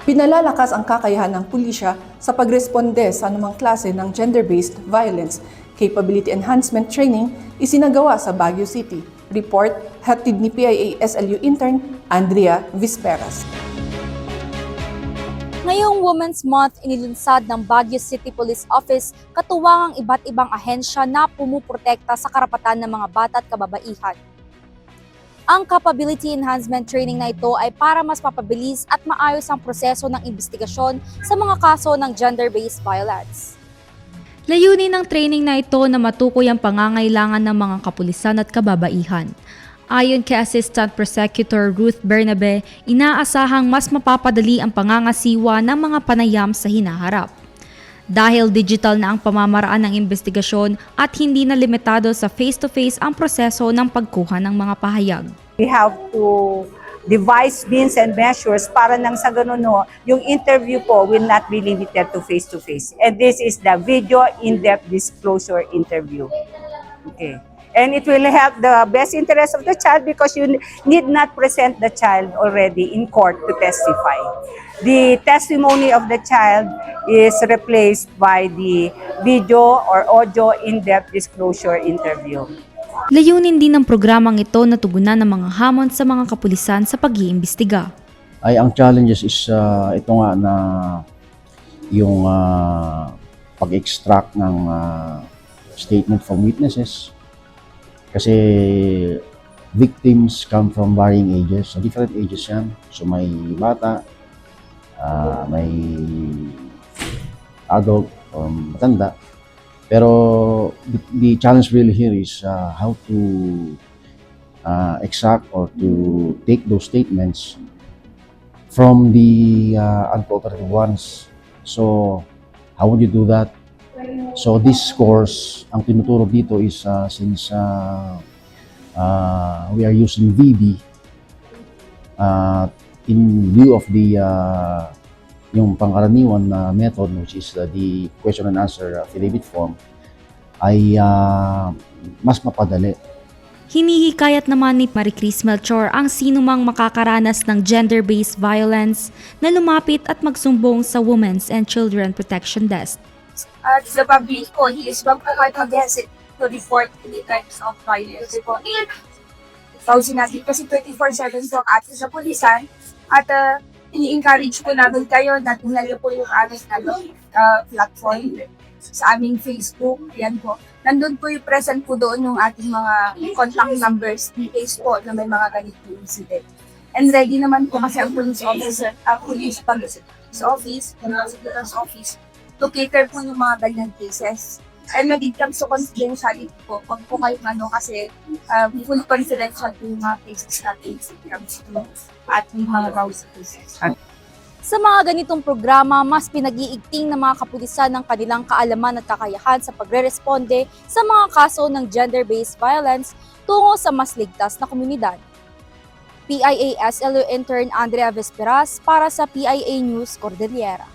Pinalalakas ang kakayahan ng pulisya sa pagresponde sa anumang klase ng gender-based violence. Capability Enhancement Training isinagawa sa Baguio City. Report, hatid ni PIA SLU intern Andrea Visperas. Ngayong Women's Month, inilunsad ng Baguio City Police Office katuwang ang iba't ibang ahensya na pumuprotekta sa karapatan ng mga bata at kababaihan. Ang Capability Enhancement Training na ito ay para mas mapabilis at maayos ang proseso ng investigasyon sa mga kaso ng gender-based violence. Layunin ng training na ito na matukoy ang pangangailangan ng mga kapulisan at kababaihan. Ayon kay Assistant Prosecutor Ruth Bernabe, inaasahang mas mapapadali ang pangangasiwa ng mga panayam sa hinaharap. Dahil digital na ang pamamaraan ng investigasyon at hindi na limitado sa face-to-face ang proseso ng pagkuha ng mga pahayag. We have to devise means and measures para nang sa ganun yung interview po will not be limited to face-to-face. And this is the video in-depth disclosure interview. Okay. And it will have the best interest of the child because you need not present the child already in court to testify. The testimony of the child is replaced by the video or audio in-depth disclosure interview. Layunin din ng programang ito na tugunan ng mga hamon sa mga kapulisan sa pag-iimbestiga. Ang challenges is ito nga na yung pag-extract ng statement from witnesses. Kasi victims come from varying ages, so different ages yan. So may bata, may adult or matanda. Pero the challenge really here is how to extract or to take those statements from the uncooperative ones. So how would you do that? So this course, ang tinuturo dito is since we are using VB, in view of the yung pangkaraniwan na method, which is the question and answer affidavit form, ay mas mapadali. Hinihikayat naman ni Marie Chris Melchor ang sinumang makakaranas ng gender-based violence na lumapit at magsumbong sa Women's and Children Protection Desk. At sa public po, wag po kayo mag-hesitate to report any types of violence po. Pausin natin kasi 24/7 po ang atin sa pulisan at ini-encourage po namin kayo na tingnan niyo po yung aming platform sa aming Facebook. Yan po. Nandun po yung present po doon yung ating mga contact numbers in case po na may mga ganitong incident. And ready naman po kasi ang police officer, police office, prosecutor's office, to cater po yung mga ganyan cases. And when it comes to confidentiality po, pag po kayo kasi full confidential po yung mga cases natin when it comes to ating mga cases. Sa mga ganitong programa, mas pinag-iigting ng mga kapulisan ng kanilang kaalaman at kakayahan sa pagre-responde sa mga kaso ng gender-based violence tungo sa mas ligtas na komunidad. PIA SLU intern Andrea Vesperas para sa PIA News Cordillera.